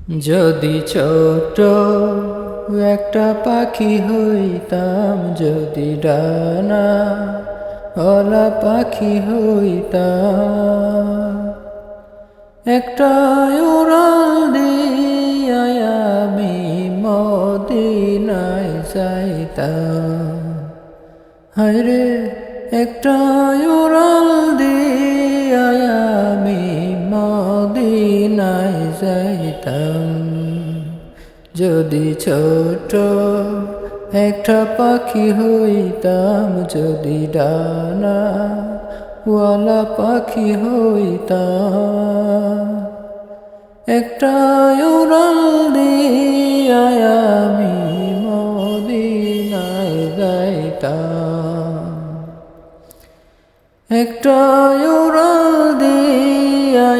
যদি ছোট একটা পাখি হইতাম, যদি ডানা ওলা পাখি হইতাম, একটা উড়াল দিয়া আমি মদিনায় যাইতাম। হায়রে একটা উড়াল দিয়া আমি মদিনায় যাইতাম। যদি ছোট একটা পাখি হইতাম, যদি ডানা ওয়ালা পাখি হইতাম, একটা উড়াল দিয়া আমি মদিনায় যাইতাম। একটা উড়াল দিয়া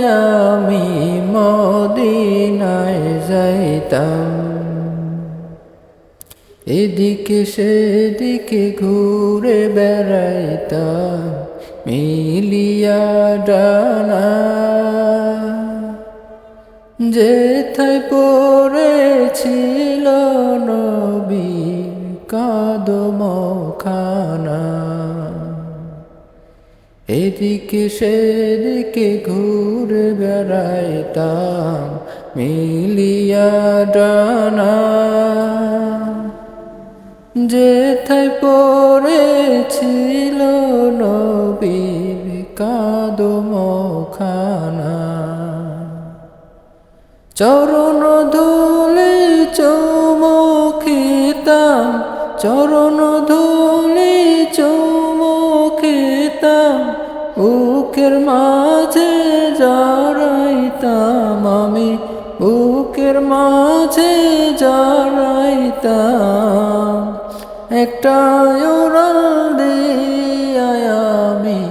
আমি মদিনায় যাইতাম। এদিকে সেদিকে ঘুরে বেড়াইতাম মিলিয়া ডানা, যেথায় পড়েছিল নবীর কদমখানা। এদিকে সেদিকে ঘুরে বেড়াইতাম মিলিয়া ডানা, যেথায় পড়েছিল নবীর কদমখানা। চরণ ধুলি চুমু খেতাম, চরণ ধুলি চুমু খেতাম, বুকের মাঝে জড়াইতাম আমি, বুকের মাঝে জড়াইতাম। একটা উড়াল দিয়া আমি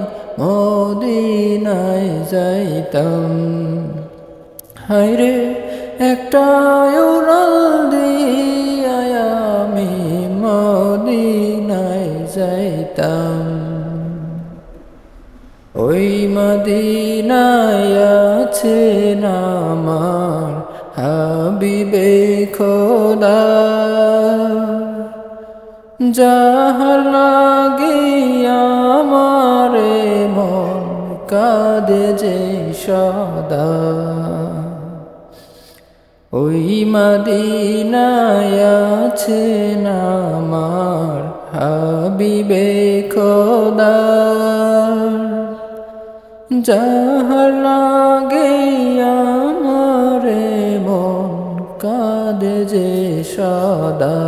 মদিনায় যাইতাম। হায়রে একটা উড়াল দিয়া আমি মদিনায় যাইতাম। ওই মদিনায় আছেন আমার হাবিবে খোদা, যাহার লাগি আমারে মন কাঁদে যে সদা। ওই মদিনায় আছেন আমার হাবিবে খোদা, যাহার লাগি আমারে মন কাঁদে যে সদা।